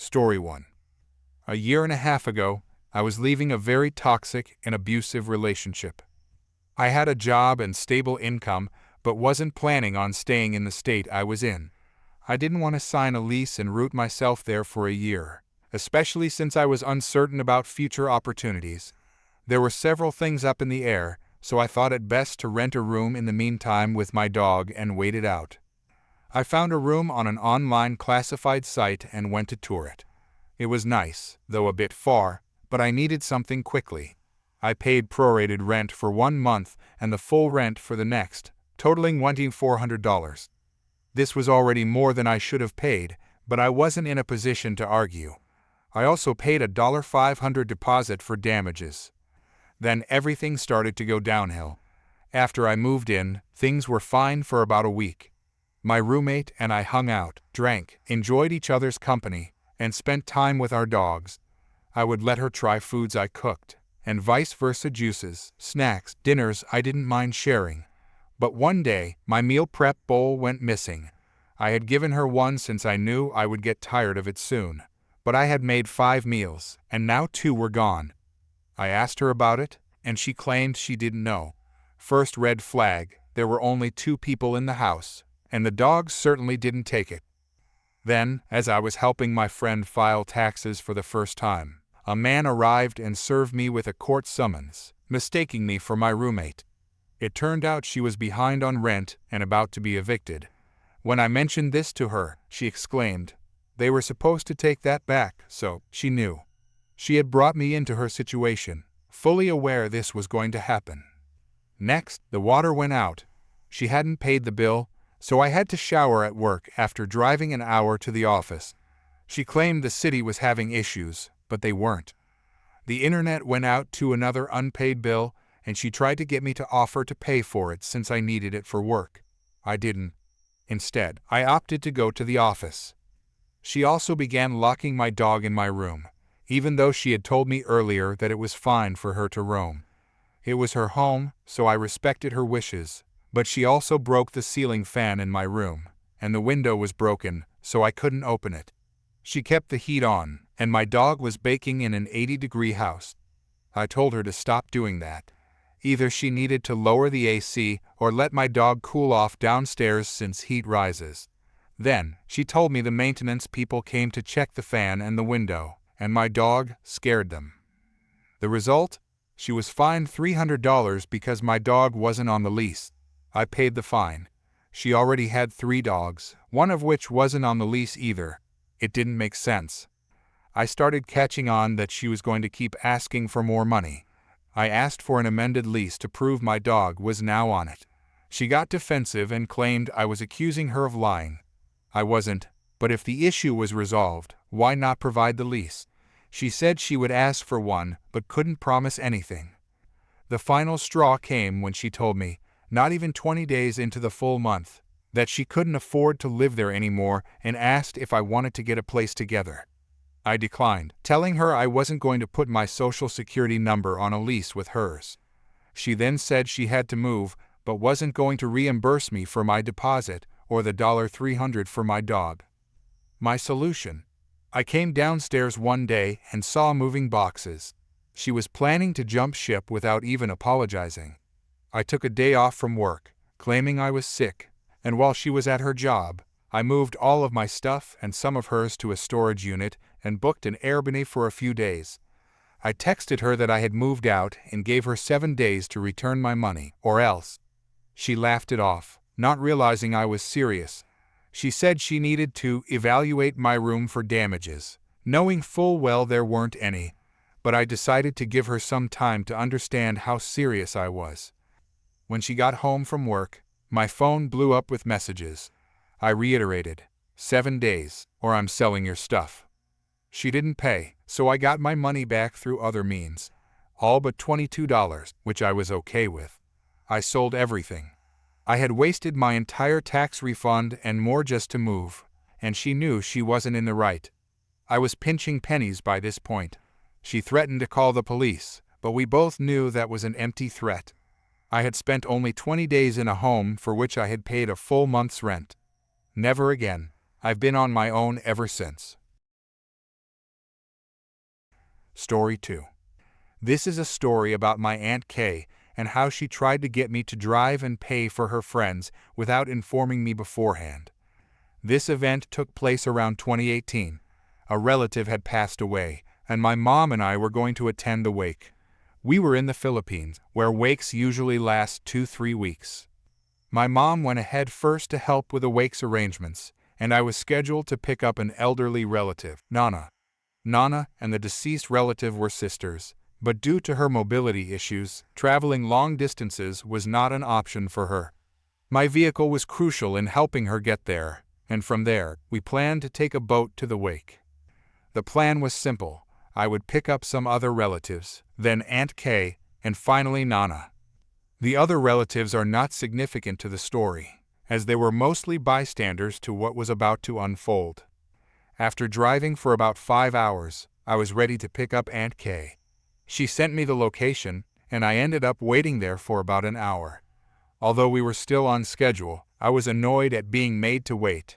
Story 1. A year and a half ago, I was leaving a very toxic and abusive relationship. I had a job and stable income, but wasn't planning on staying in the state I was in. I didn't want to sign a lease and root myself there for a year, especially since I was uncertain about future opportunities. There were several things up in the air, so I thought it best to rent a room in the meantime with my dog and wait it out. I found a room on an online classified site and went to tour it. It was nice, though a bit far, but I needed something quickly. I paid prorated rent for 1 month and the full rent for the next, totaling $2,400. This was already more than I should have paid, but I wasn't in a position to argue. I also paid a $500 deposit for damages. Then everything started to go downhill. After I moved in, things were fine for about a week. My roommate and I hung out, drank, enjoyed each other's company, and spent time with our dogs. I would let her try foods I cooked, and vice versa, juices, snacks, dinners I didn't mind sharing. But one day, my meal prep bowl went missing. I had given her one since I knew I would get tired of it soon. But I had made 5 meals, and now 2 were gone. I asked her about it, and she claimed she didn't know. First red flag, there were only 2 people in the house, and the dogs certainly didn't take it. Then, as I was helping my friend file taxes for the first time, a man arrived and served me with a court summons, mistaking me for my roommate. It turned out she was behind on rent and about to be evicted. When I mentioned this to her, she exclaimed, "They were supposed to take that back, so she knew." She had brought me into her situation, fully aware this was going to happen. Next, the water went out. She hadn't paid the bill, so I had to shower at work after driving an hour to the office. She claimed the city was having issues, but they weren't. The internet went out to another unpaid bill, and she tried to get me to offer to pay for it since I needed it for work. I didn't. Instead, I opted to go to the office. She also began locking my dog in my room, even though she had told me earlier that it was fine for her to roam. It was her home, so I respected her wishes, but she also broke the ceiling fan in my room, and the window was broken, so I couldn't open it. She kept the heat on, and my dog was baking in an 80-degree house. I told her to stop doing that. Either she needed to lower the AC or let my dog cool off downstairs since heat rises. Then, she told me the maintenance people came to check the fan and the window, and my dog scared them. The result? She was fined $300 because my dog wasn't on the lease. I paid the fine. She already had 3 dogs, one of which wasn't on the lease either. It didn't make sense. I started catching on that she was going to keep asking for more money. I asked for an amended lease to prove my dog was now on it. She got defensive and claimed I was accusing her of lying. I wasn't, but if the issue was resolved, why not provide the lease? She said she would ask for one, but couldn't promise anything. The final straw came when she told me, not even 20 days into the full month, that she couldn't afford to live there anymore and asked if I wanted to get a place together. I declined, telling her I wasn't going to put my social security number on a lease with hers. She then said she had to move, but wasn't going to reimburse me for my deposit or the $300 for my dog. My solution? I came downstairs one day and saw moving boxes. She was planning to jump ship without even apologizing. I took a day off from work, claiming I was sick, and while she was at her job, I moved all of my stuff and some of hers to a storage unit and booked an Airbnb for a few days. I texted her that I had moved out and gave her 7 days to return my money, or else. She laughed it off, not realizing I was serious. She said she needed to evaluate my room for damages, knowing full well there weren't any, but I decided to give her some time to understand how serious I was. When she got home from work, my phone blew up with messages. I reiterated, 7 days, or I'm selling your stuff. She didn't pay, so I got my money back through other means, all but $22, which I was okay with. I sold everything. I had wasted my entire tax refund and more just to move, and she knew she wasn't in the right. I was pinching pennies by this point. She threatened to call the police, but we both knew that was an empty threat. I had spent only 20 days in a home for which I had paid a full month's rent. Never again. I've been on my own ever since. Story 2. This is a story about my Aunt Kay and how she tried to get me to drive and pay for her friends without informing me beforehand. This event took place around 2018. A relative had passed away, and my mom and I were going to attend the wake. We were in the Philippines, where wakes usually last 2-3 weeks. My mom went ahead first to help with the wake's arrangements, and I was scheduled to pick up an elderly relative, Nana. Nana and the deceased relative were sisters, but due to her mobility issues, traveling long distances was not an option for her. My vehicle was crucial in helping her get there, and from there, we planned to take a boat to the wake. The plan was simple. I would pick up some other relatives, then Aunt Kay, and finally Nana. The other relatives are not significant to the story, as they were mostly bystanders to what was about to unfold. After driving for about 5 hours, I was ready to pick up Aunt Kay. She sent me the location, and I ended up waiting there for about an hour. Although we were still on schedule, I was annoyed at being made to wait.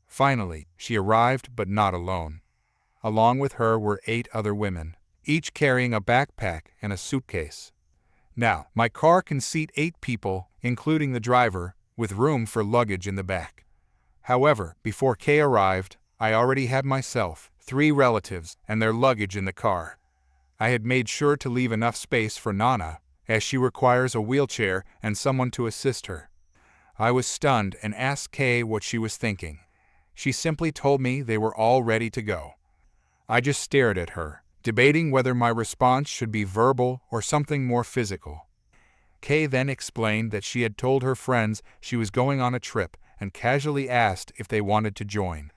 Finally, she arrived, but not alone. Along with her were 8 other women, each carrying a backpack and a suitcase. Now, my car can seat 8 people, including the driver, with room for luggage in the back. However, before Kay arrived, I already had myself, 3 relatives, and their luggage in the car. I had made sure to leave enough space for Nana, as she requires a wheelchair and someone to assist her. I was stunned and asked Kay what she was thinking. She simply told me they were all ready to go. I just stared at her, debating whether my response should be verbal or something more physical. Kay then explained that she had told her friends she was going on a trip and casually asked if they wanted to join.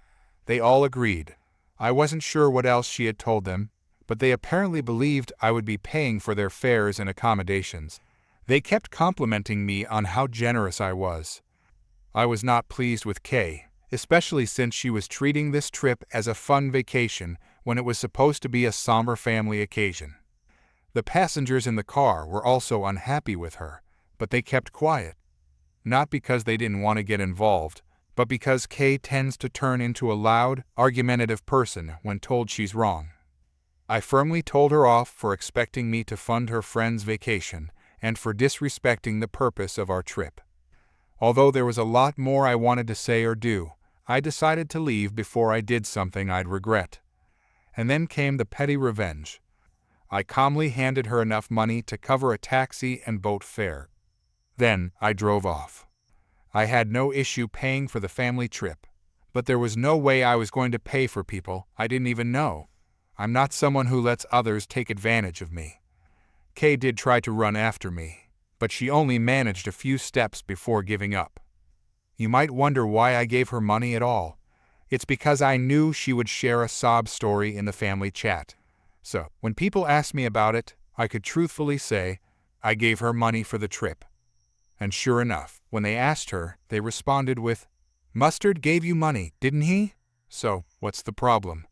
They all agreed. I wasn't sure what else she had told them, but they apparently believed I would be paying for their fares and accommodations. They kept complimenting me on how generous I was. I was not pleased with Kay, especially since she was treating this trip as a fun vacation when it was supposed to be a somber family occasion. The passengers in the car were also unhappy with her, but they kept quiet. Not because they didn't want to get involved, but because Kay tends to turn into a loud, argumentative person when told she's wrong. I firmly told her off for expecting me to fund her friend's vacation and for disrespecting the purpose of our trip. Although there was a lot more I wanted to say or do, I decided to leave before I did something I'd regret. And then came the petty revenge. I calmly handed her enough money to cover a taxi and boat fare. Then I drove off. I had no issue paying for the family trip, but there was no way I was going to pay for people I didn't even know. I'm not someone who lets others take advantage of me. Kay did try to run after me, but she only managed a few steps before giving up. You might wonder why I gave her money at all. It's because I knew she would share a sob story in the family chat. So, when people asked me about it, I could truthfully say, I gave her money for the trip. And sure enough, when they asked her, they responded with, "Mustard gave you money, didn't he? So, what's the problem?"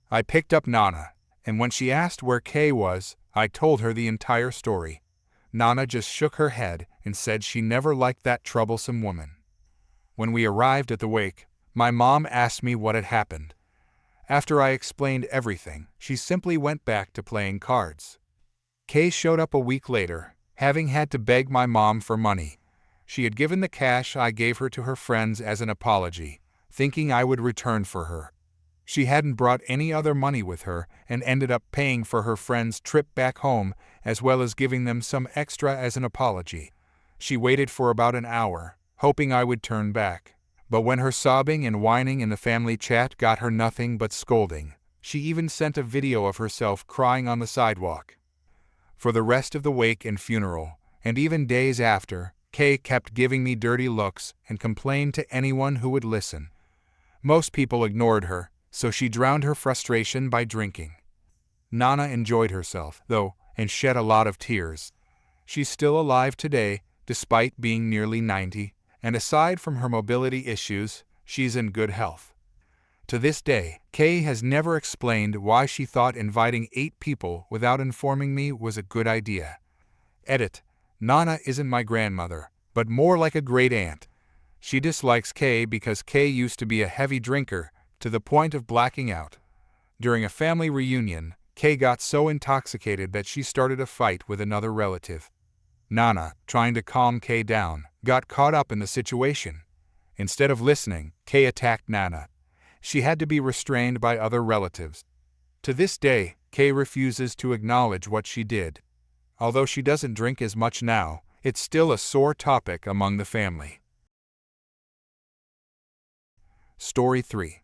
I picked up Nana, and when she asked where Kay was, I told her the entire story. Nana just shook her head and said she never liked that troublesome woman. When we arrived at the wake, my mom asked me what had happened. After I explained everything, she simply went back to playing cards. Kay showed up a week later, having had to beg my mom for money. She had given the cash I gave her to her friends as an apology, thinking I would return for her. She hadn't brought any other money with her and ended up paying for her friend's trip back home as well as giving them some extra as an apology. She waited for about an hour, hoping I would turn back. But when her sobbing and whining in the family chat got her nothing but scolding, she even sent a video of herself crying on the sidewalk. For the rest of the wake and funeral, and even days after, Kay kept giving me dirty looks and complained to anyone who would listen. Most people ignored her, so she drowned her frustration by drinking. Nana enjoyed herself, though, and shed a lot of tears. She's still alive today, despite being nearly 90, and aside from her mobility issues, she's in good health. To this day, Kay has never explained why she thought inviting 8 people without informing me was a good idea. Edit: Nana isn't my grandmother, but more like a great aunt. She dislikes Kay because Kay used to be a heavy drinker, to the point of blacking out. During a family reunion, Kay got so intoxicated that she started a fight with another relative. Nana, trying to calm Kay down, got caught up in the situation. Instead of listening, Kay attacked Nana. She had to be restrained by other relatives. To this day, Kay refuses to acknowledge what she did. Although she doesn't drink as much now, it's still a sore topic among the family. Story 3.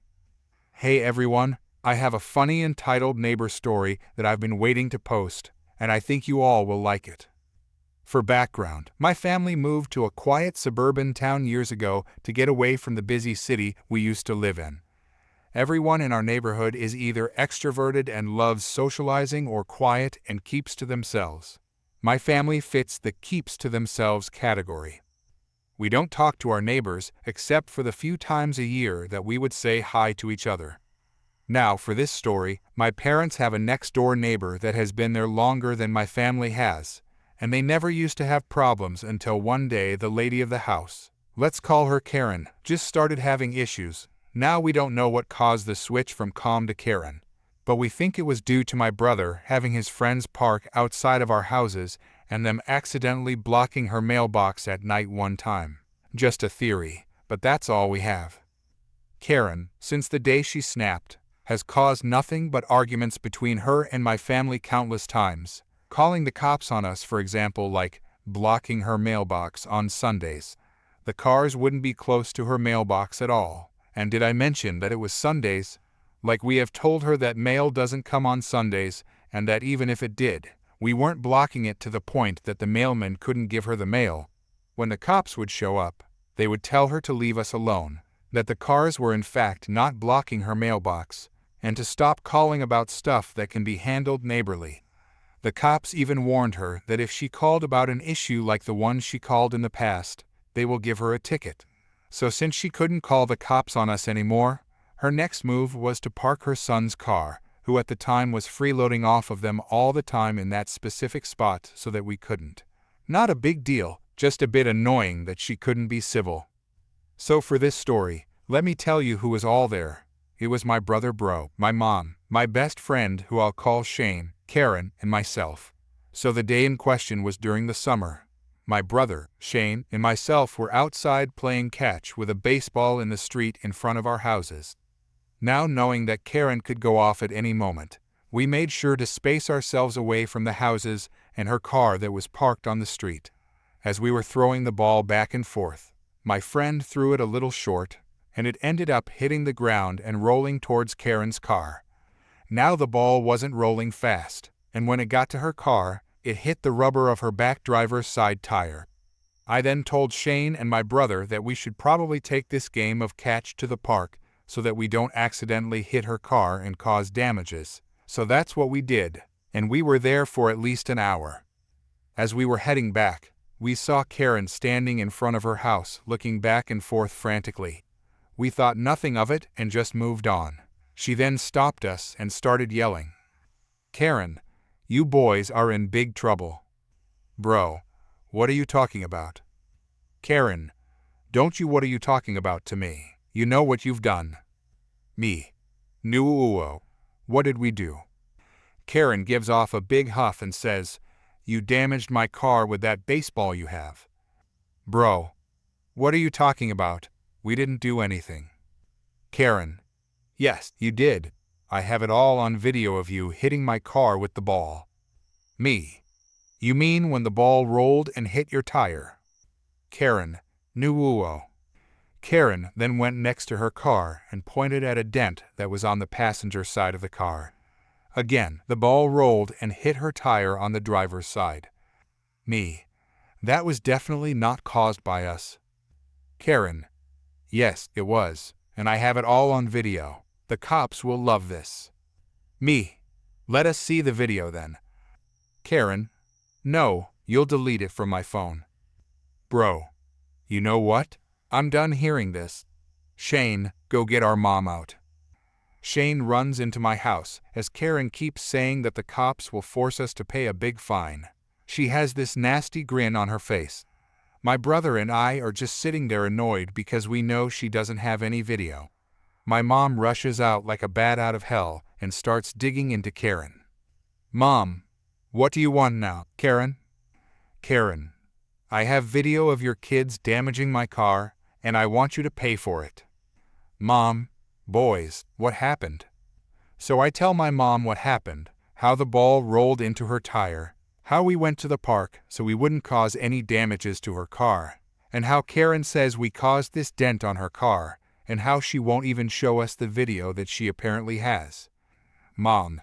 Hey everyone, I have a funny entitled neighbor story that I've been waiting to post, and I think you all will like it. For background, my family moved to a quiet suburban town years ago to get away from the busy city we used to live in. Everyone in our neighborhood is either extroverted and loves socializing or quiet and keeps to themselves. My family fits the keeps to themselves category. We don't talk to our neighbors except for the few times a year that we would say hi to each other. Now, for this story, my parents have a next-door neighbor that has been there longer than my family has, and they never used to have problems until one day the lady of the house, let's call her Karen, just started having issues. Now we don't know what caused the switch from calm to Karen, but we think it was due to my brother having his friends park outside of our houses and them accidentally blocking her mailbox at night one time. Just a theory, but that's all we have. Karen, since the day she snapped, has caused nothing but arguments between her and my family countless times, calling the cops on us, for example, like blocking her mailbox on Sundays. The cars wouldn't be close to her mailbox at all. And did I mention that it was Sundays? Like we have told her that mail doesn't come on Sundays, and that even if it did, we weren't blocking it to the point that the mailman couldn't give her the mail. When the cops would show up, they would tell her to leave us alone, that the cars were in fact not blocking her mailbox, and to stop calling about stuff that can be handled neighborly. The cops even warned her that if she called about an issue like the one she called in the past, they will give her a ticket. So since she couldn't call the cops on us anymore, her next move was to park her son's car, who at the time was freeloading off of them all the time in that specific spot so that we couldn't. Not a big deal, just a bit annoying that she couldn't be civil. So for this story, let me tell you who was all there. It was my brother Bro, my mom, my best friend who I'll call Shane, Karen, and myself. So the day in question was during the summer. My brother, Shane, and myself were outside playing catch with a baseball in the street in front of our houses. Now knowing that Karen could go off at any moment, we made sure to space ourselves away from the houses and her car that was parked on the street. As we were throwing the ball back and forth, my friend threw it a little short, and it ended up hitting the ground and rolling towards Karen's car. Now the ball wasn't rolling fast, and when it got to her car, it hit the rubber of her back driver's side tire. I then told Shane and my brother that we should probably take this game of catch to the park so that we don't accidentally hit her car and cause damages. So that's what we did, and we were there for at least an hour. As we were heading back, we saw Karen standing in front of her house looking back and forth frantically. We thought nothing of it and just moved on. She then stopped us and started yelling, "Karen, you boys are in big trouble." Bro, what are you talking about? Karen, don't you what are you talking about to me? You know what you've done. Me. Nuuo. What did we do? Karen gives off a big huff and says, "You damaged my car with that baseball you have." Bro, what are you talking about? We didn't do anything. Karen, yes, you did. I have it all on video of you hitting my car with the ball. Me. You mean when the ball rolled and hit your tire? Karen, Nuuo. Karen then went next to her car and pointed at a dent that was on the passenger side of the car. Again, the ball rolled and hit her tire on the driver's side. Me. That was definitely not caused by us. Karen. Yes, it was, and I have it all on video. The cops will love this. Me. Let us see the video then. Karen. No, you'll delete it from my phone. Bro. You know what? I'm done hearing this. Shane, go get our mom out. Shane runs into my house as Karen keeps saying that the cops will force us to pay a big fine. She has this nasty grin on her face. My brother and I are just sitting there annoyed because we know she doesn't have any video. My mom rushes out like a bat out of hell and starts digging into Karen. Mom, what do you want now, Karen? Karen, I have video of your kids damaging my car, and I want you to pay for it. Mom, boys, what happened? So I tell my mom what happened, how the ball rolled into her tire, how we went to the park so we wouldn't cause any damages to her car, and how Karen says we caused this dent on her car, and how she won't even show us the video that she apparently has. Mom,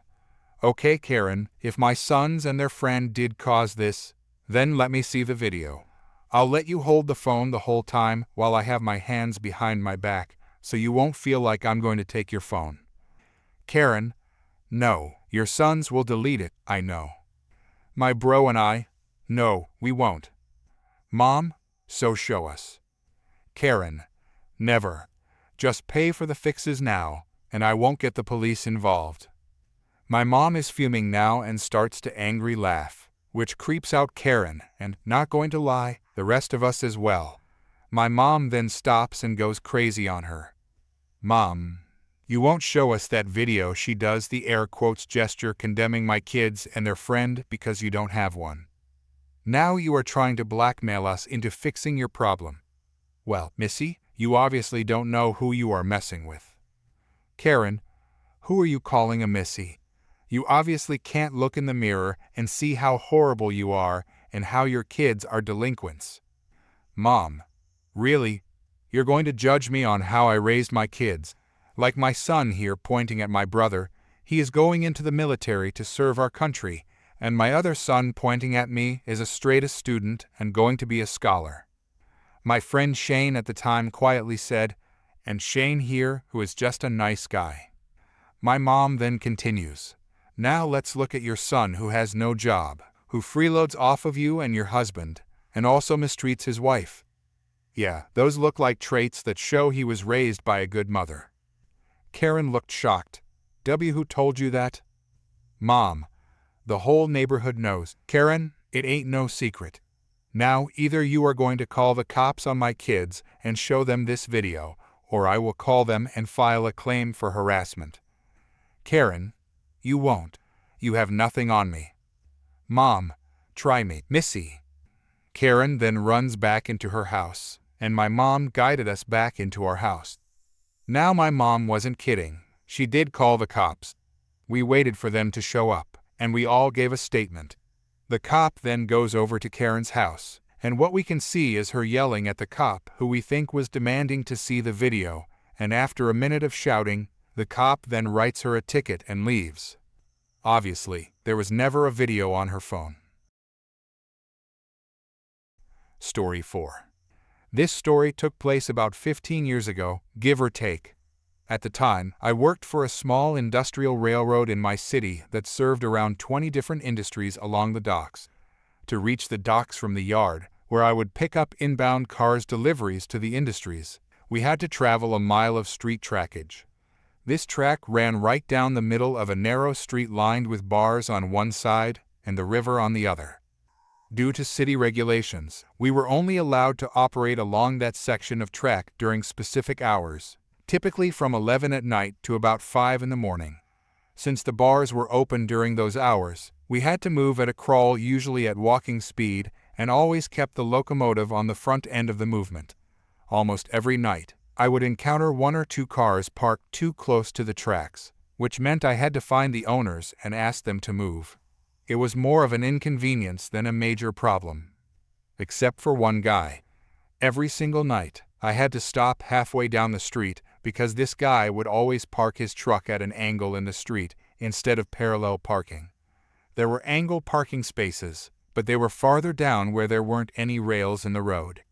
okay Karen, if my sons and their friend did cause this, then let me see the video. I'll let you hold the phone the whole time while I have my hands behind my back, so you won't feel like I'm going to take your phone. Karen, no, your sons will delete it, I know. My bro and I, no, we won't. Mom, so show us. Karen, never. Just pay for the fixes now, and I won't get the police involved. My mom is fuming now and starts to angry laugh, which creeps out Karen and, not going to lie, the rest of us as well. My mom then stops and goes crazy on her. Mom, you won't show us that video. She does the air quotes gesture condemning my kids and their friend because you don't have one. Now you are trying to blackmail us into fixing your problem. Well, Missy, you obviously don't know who you are messing with. Karen, who are you calling a Missy? You obviously can't look in the mirror and see how horrible you are and how your kids are delinquents. Mom, really? You're going to judge me on how I raised my kids? Like my son here pointing at my brother, he is going into the military to serve our country, and my other son pointing at me is a straight-A student and going to be a scholar. My friend Shane at the time quietly said, and Shane here, who is just a nice guy. My mom then continues, now let's look at your son who has no job, who freeloads off of you and your husband, and also mistreats his wife. Yeah, those look like traits that show he was raised by a good mother. Karen looked shocked. Who told you that? Mom, the whole neighborhood knows. Karen, it ain't no secret. Now, either you are going to call the cops on my kids and show them this video, or I will call them and file a claim for harassment. Karen, you won't. You have nothing on me. Mom, try me. Missy. Karen then runs back into her house, and my mom guided us back into our house. Now my mom wasn't kidding. She did call the cops. We waited for them to show up, and we all gave a statement. The cop then goes over to Karen's house, and what we can see is her yelling at the cop who we think was demanding to see the video, and after a minute of shouting, the cop then writes her a ticket and leaves. Obviously, there was never a video on her phone. Story 4. This story took place about 15 years ago, give or take. At the time, I worked for a small industrial railroad in my city that served around 20 different industries along the docks. To reach the docks from the yard, where I would pick up inbound cars deliveries to the industries, we had to travel a mile of street trackage. This track ran right down the middle of a narrow street lined with bars on one side and the river on the other. Due to city regulations, we were only allowed to operate along that section of track during specific hours, typically from 11 at night to about 5 in the morning. Since the bars were open during those hours, we had to move at a crawl, usually at walking speed, and always kept the locomotive on the front end of the movement. Almost every night, I would encounter 1 or 2 cars parked too close to the tracks, which meant I had to find the owners and ask them to move. It was more of an inconvenience than a major problem. Except for one guy. Every single night, I had to stop halfway down the street because this guy would always park his truck at an angle in the street instead of parallel parking. There were angle parking spaces, but they were farther down where there weren't any rails in the road.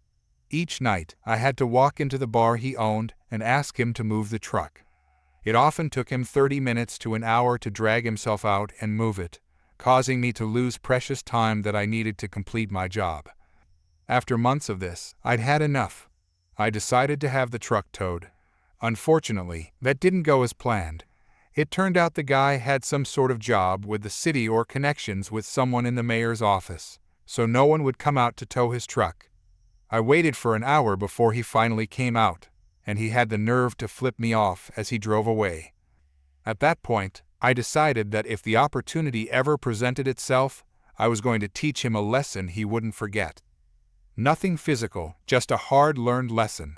Each night, I had to walk into the bar he owned and ask him to move the truck. It often took him 30 minutes to an hour to drag himself out and move it, causing me to lose precious time that I needed to complete my job. After months of this, I'd had enough. I decided to have the truck towed. Unfortunately, that didn't go as planned. It turned out the guy had some sort of job with the city or connections with someone in the mayor's office, so no one would come out to tow his truck. I waited for an hour before he finally came out, and he had the nerve to flip me off as he drove away. At that point, I decided that if the opportunity ever presented itself, I was going to teach him a lesson he wouldn't forget. Nothing physical, just a hard-learned lesson.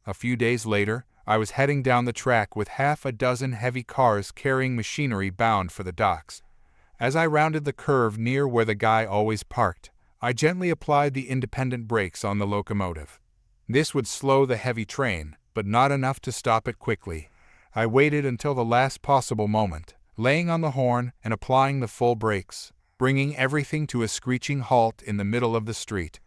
A few days later, I was heading down the track with half a dozen heavy cars carrying machinery bound for the docks. As I rounded the curve near where the guy always parked, I gently applied the independent brakes on the locomotive. This would slow the heavy train, but not enough to stop it quickly. I waited until the last possible moment, laying on the horn and applying the full brakes, bringing everything to a screeching halt in the middle of the street.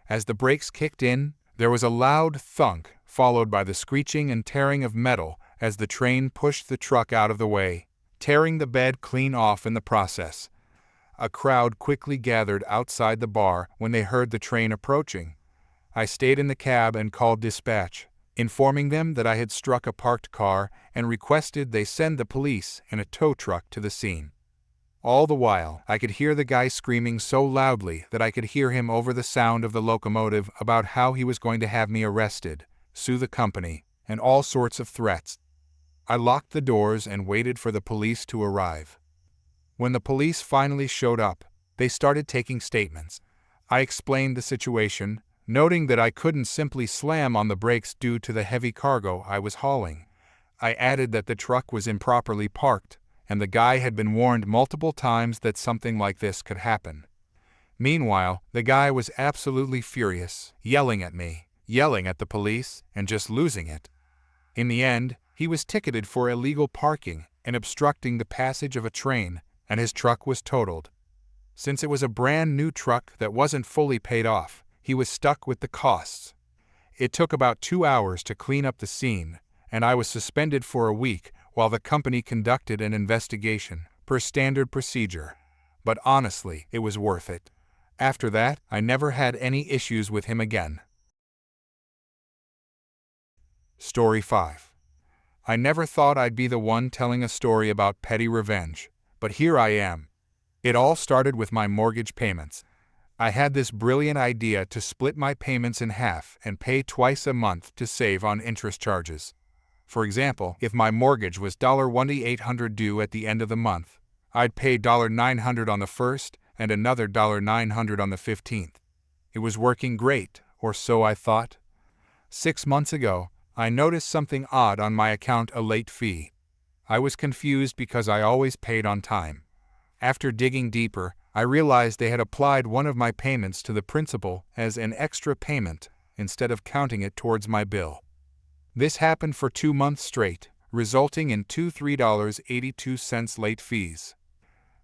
As the brakes kicked in, there was a loud thunk, followed by the screeching and tearing of metal as the train pushed the truck out of the way, tearing the bed clean off in the process. A crowd quickly gathered outside the bar when they heard the train approaching. I stayed in the cab and called dispatch, informing them that I had struck a parked car and requested they send the police and a tow truck to the scene. All the while, I could hear the guy screaming so loudly that I could hear him over the sound of the locomotive about how he was going to have me arrested, sue the company, and all sorts of threats. I locked the doors and waited for the police to arrive. When the police finally showed up, they started taking statements. I explained the situation, noting that I couldn't simply slam on the brakes due to the heavy cargo I was hauling. I added that the truck was improperly parked, and the guy had been warned multiple times that something like this could happen. Meanwhile, the guy was absolutely furious, yelling at me, yelling at the police, and just losing it. In the end, he was ticketed for illegal parking and obstructing the passage of a train, and his truck was totaled. Since it was a brand new truck that wasn't fully paid off, he was stuck with the costs. It took about 2 hours to clean up the scene, and I was suspended for a week while the company conducted an investigation, per standard procedure. But honestly, it was worth it. After that, I never had any issues with him again. Story 5. I never thought I'd be the one telling a story about petty revenge, but here I am. It all started with my mortgage payments. I had this brilliant idea to split my payments in half and pay twice a month to save on interest charges. For example, if my mortgage was $1,800 due at the end of the month, I'd pay $900 on the 1st and another $900 on the 15th. It was working great, or so I thought. 6 months ago, I noticed something odd on my account, a late fee. I was confused because I always paid on time. After digging deeper, I realized they had applied one of my payments to the principal as an extra payment instead of counting it towards my bill. This happened for 2 months straight, resulting in two $3.82 late fees.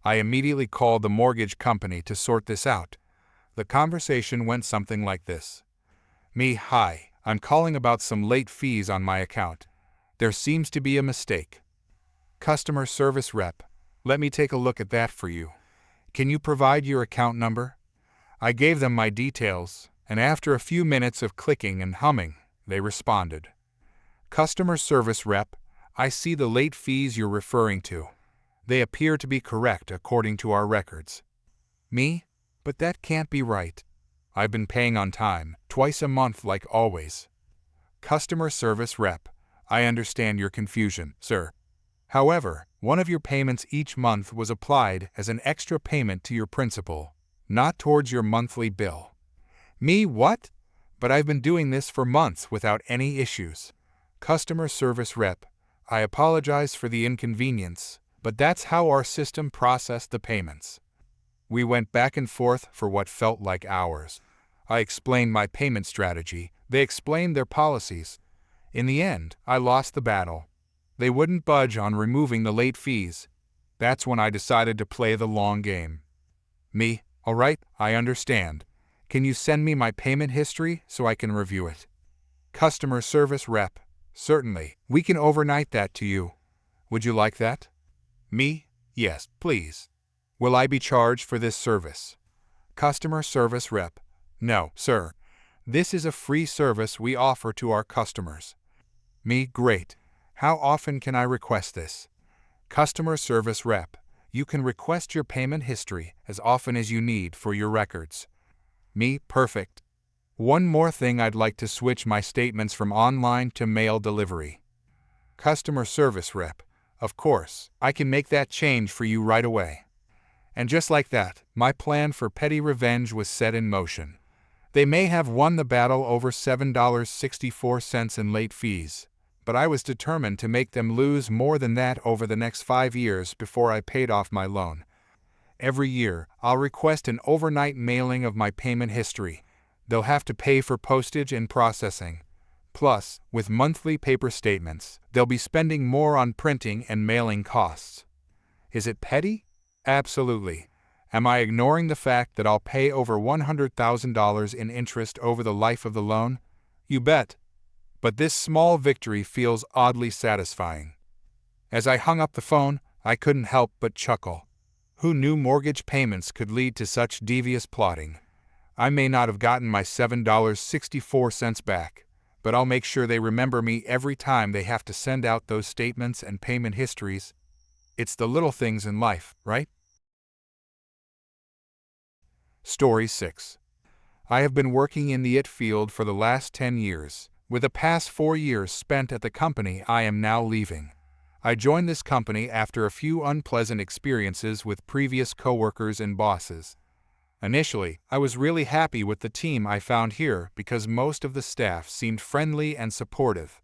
I immediately called the mortgage company to sort this out. The conversation went something like this. Hi, I'm calling about some late fees on my account. There seems to be a mistake. Customer service rep, let me take a look at that for you. Can you provide your account number? I gave them my details, and after a few minutes of clicking and humming, they responded. Customer service rep, I see the late fees you're referring to. They appear to be correct according to our records. But that can't be right. I've been paying on time, twice a month like always. Customer service rep, I understand your confusion, sir. However, one of your payments each month was applied as an extra payment to your principal, not towards your monthly bill. What? But I've been doing this for months without any issues. Customer service rep, I apologize for the inconvenience, but that's how our system processed the payments. We went back and forth for what felt like hours. I explained my payment strategy, they explained their policies. In the end, I lost the battle. They wouldn't budge on removing the late fees. That's when I decided to play the long game. All right, I understand. Can you send me my payment history so I can review it? Customer service rep, certainly. We can overnight that to you. Would you like that? Yes, please. Will I be charged for this service? Customer service rep, no, sir. This is a free service we offer to our customers. Great. How often can I request this? Customer service rep, you can request your payment history as often as you need for your records. Perfect. One more thing, I'd like to switch my statements from online to mail delivery. Customer service rep, Of course, I can make that change for you right away. And just like that, my plan for petty revenge was set in motion. They may have won the battle over $7.64 in late fees, but I was determined to make them lose more than that over the next 5 years before I paid off my loan. Every year, I'll request an overnight mailing of my payment history. They'll have to pay for postage and processing. Plus, with monthly paper statements, they'll be spending more on printing and mailing costs. Is it petty? Absolutely. Am I ignoring the fact that I'll pay over $100,000 in interest over the life of the loan? You bet. But this small victory feels oddly satisfying. As I hung up the phone, I couldn't help but chuckle. Who knew mortgage payments could lead to such devious plotting? I may not have gotten my $7.64 back, but I'll make sure they remember me every time they have to send out those statements and payment histories. It's the little things in life, right? Story 6. I have been working in the IT field for the last 10 years, with the past 4 years spent at the company I am now leaving. I joined this company after a few unpleasant experiences with previous coworkers and bosses. Initially, I was really happy with the team I found here because most of the staff seemed friendly and supportive.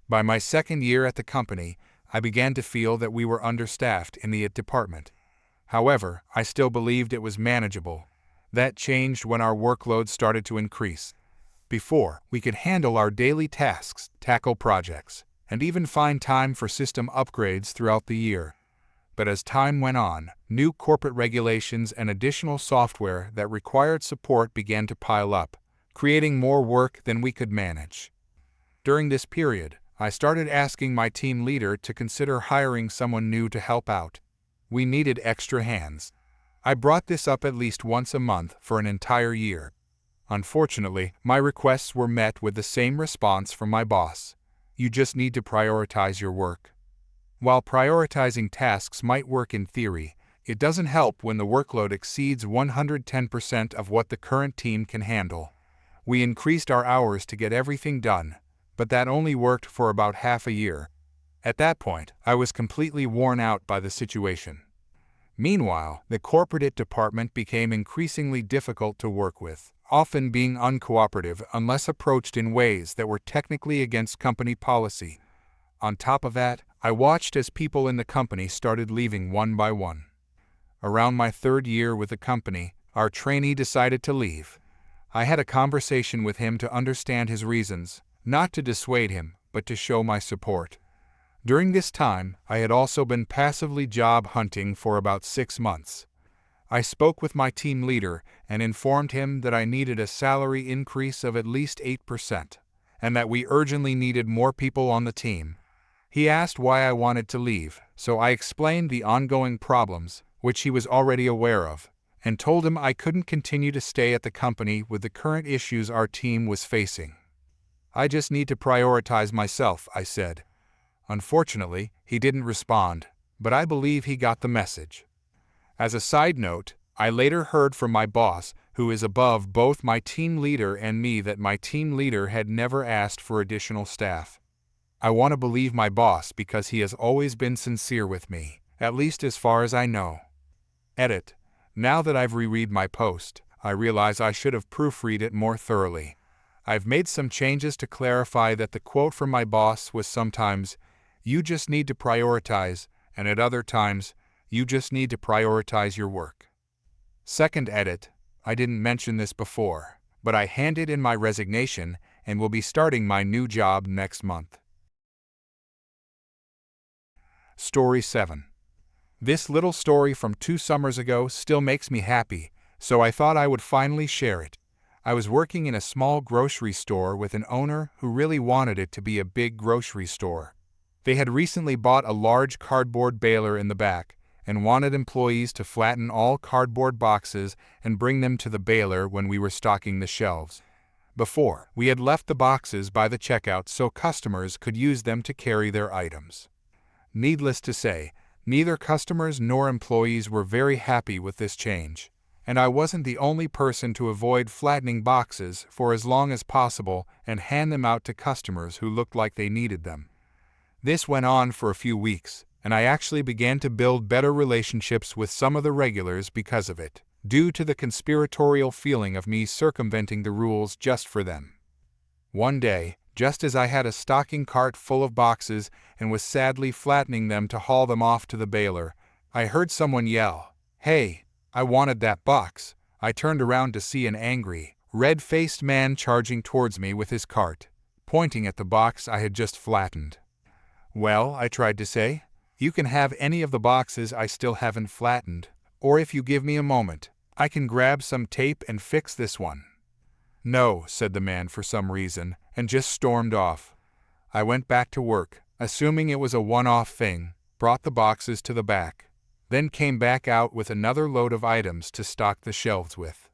By my second year at the company, I began to feel that we were understaffed in the IT department. However, I still believed it was manageable. That changed when our workload started to increase. Before, we could handle our daily tasks, tackle projects, and even find time for system upgrades throughout the year. But as time went on, new corporate regulations and additional software that required support began to pile up, creating more work than we could manage. During this period, I started asking my team leader to consider hiring someone new to help out. We needed extra hands. I brought this up at least once a month for an entire year. Unfortunately, my requests were met with the same response from my boss. You just need to prioritize your work. While prioritizing tasks might work in theory, it doesn't help when the workload exceeds 110% of what the current team can handle. We increased our hours to get everything done, but that only worked for about half a year. At that point, I was completely worn out by the situation. Meanwhile, the corporate IT department became increasingly difficult to work with, often being uncooperative unless approached in ways that were technically against company policy. On top of that, I watched as people in the company started leaving one by one. Around my third year with the company, our trainee decided to leave. I had a conversation with him to understand his reasons, not to dissuade him, but to show my support. During this time, I had also been passively job hunting for about 6 months. I spoke with my team leader and informed him that I needed a salary increase of at least 8%, and that we urgently needed more people on the team. He asked why I wanted to leave, so I explained the ongoing problems, which he was already aware of, and told him I couldn't continue to stay at the company with the current issues our team was facing. I just need to prioritize myself, I said. Unfortunately, he didn't respond, but I believe he got the message. As a side note, I later heard from my boss, who is above both my team leader and me, that my team leader had never asked for additional staff. I want to believe my boss because he has always been sincere with me, at least as far as I know. Edit. Now that I've reread my post, I realize I should have proofread it more thoroughly. I've made some changes to clarify that the quote from my boss was sometimes, "You just need to prioritize," and at other times, "You just need to prioritize your work." Second edit. I didn't mention this before, but I handed in my resignation and will be starting my new job next month. Story 7. This little story from 2 summers ago still makes me happy, so I thought I would finally share it. I was working in a small grocery store with an owner who really wanted it to be a big grocery store. They had recently bought a large cardboard baler in the back and wanted employees to flatten all cardboard boxes and bring them to the baler when we were stocking the shelves. Before, we had left the boxes by the checkout so customers could use them to carry their items. Needless to say, neither customers nor employees were very happy with this change, and I wasn't the only person to avoid flattening boxes for as long as possible and hand them out to customers who looked like they needed them. This went on for a few weeks, and I actually began to build better relationships with some of the regulars because of it, due to the conspiratorial feeling of me circumventing the rules just for them. One day, just as I had a stocking cart full of boxes and was sadly flattening them to haul them off to the baler, I heard someone yell, "Hey, I wanted that box." I turned around to see an angry, red-faced man charging towards me with his cart, pointing at the box I had just flattened. "Well," I tried to say, "you can have any of the boxes I still haven't flattened, or if you give me a moment, I can grab some tape and fix this one." "No," said the man for some reason, and just stormed off. I went back to work, assuming it was a one-off thing, brought the boxes to the back, then came back out with another load of items to stock the shelves with.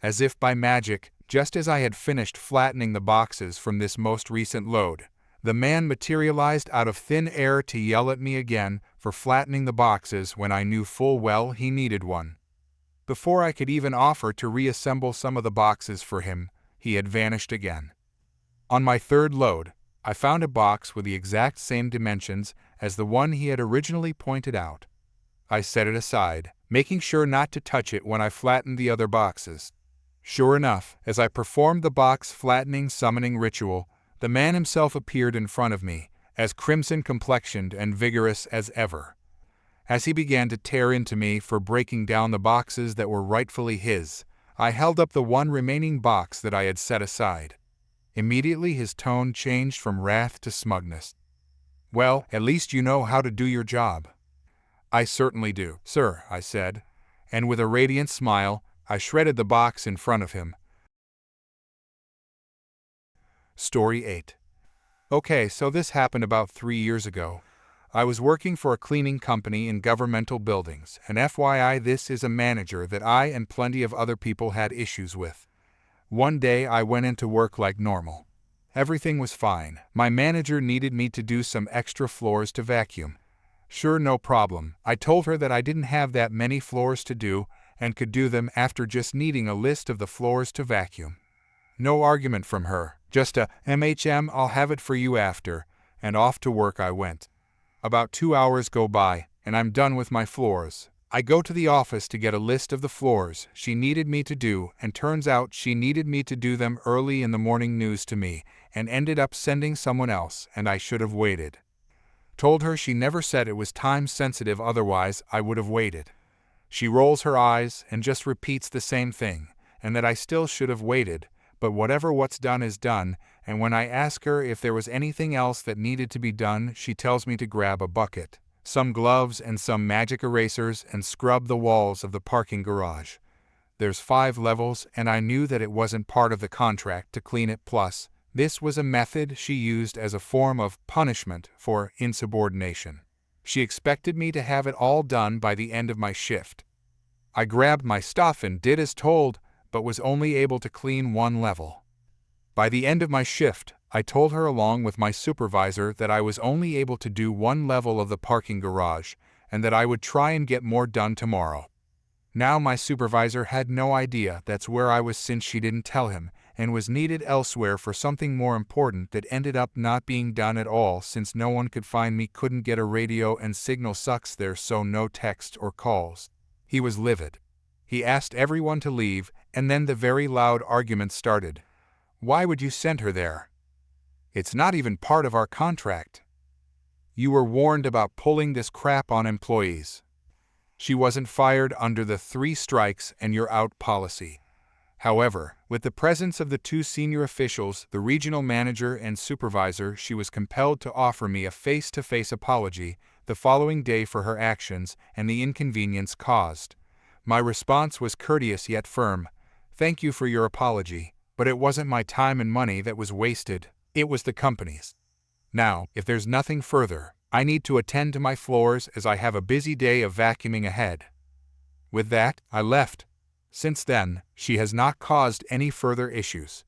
As if by magic, just as I had finished flattening the boxes from this most recent load, the man materialized out of thin air to yell at me again for flattening the boxes when I knew full well he needed one. Before I could even offer to reassemble some of the boxes for him, he had vanished again. On my third load, I found a box with the exact same dimensions as the one he had originally pointed out. I set it aside, making sure not to touch it when I flattened the other boxes. Sure enough, as I performed the box flattening summoning ritual, the man himself appeared in front of me, as crimson-complexioned and vigorous as ever. As he began to tear into me for breaking down the boxes that were rightfully his, I held up the one remaining box that I had set aside. Immediately his tone changed from wrath to smugness. "Well, at least you know how to do your job." "I certainly do, sir," I said, and with a radiant smile, I shredded the box in front of him. Story 8. Okay, so this happened about 3 years ago. I was working for a cleaning company in governmental buildings, and FYI, this is a manager that I and plenty of other people had issues with. One day I went into work like normal. Everything was fine. My manager needed me to do some extra floors to vacuum. Sure, no problem. I told her that I didn't have that many floors to do and could do them after just needing a list of the floors to vacuum. No argument from her, just a I'll have it for you after, and off to work I went. About 2 hours go by, and I'm done with my floors. I go to the office to get a list of the floors she needed me to do, and turns out she needed me to do them early in the morning news to me, and ended up sending someone else, and I should have waited. Told her she never said it was time sensitive, otherwise I would have waited. She rolls her eyes and just repeats the same thing, and that I still should have waited, but what's done is done, and when I ask her if there was anything else that needed to be done, she tells me to grab a bucket, some gloves and some magic erasers and scrub the walls of the parking garage. There's 5 levels, and I knew that it wasn't part of the contract to clean it, plus this was a method she used as a form of punishment for insubordination. She expected me to have it all done by the end of my shift. I grabbed my stuff and did as told, but was only able to clean 1 level. By the end of my shift, I told her along with my supervisor that I was only able to do 1 level of the parking garage, and that I would try and get more done tomorrow. Now my supervisor had no idea that's where I was, since she didn't tell him, and was needed elsewhere for something more important that ended up not being done at all, since no one could find me, couldn't get a radio and signal sucks there, so no text or calls. He was livid. He asked everyone to leave, and then the very loud argument started. "Why would you send her there? It's not even part of our contract. You were warned about pulling this crap on employees. She wasn't fired under the 3 strikes and you're out policy." However, with the presence of the 2 senior officials, the regional manager and supervisor, she was compelled to offer me a face-to-face apology the following day for her actions and the inconvenience caused. My response was courteous yet firm. "Thank you for your apology, but it wasn't my time and money that was wasted, it was the company's. Now, if there's nothing further, I need to attend to my floors as I have a busy day of vacuuming ahead." With that, I left. Since then, she has not caused any further issues.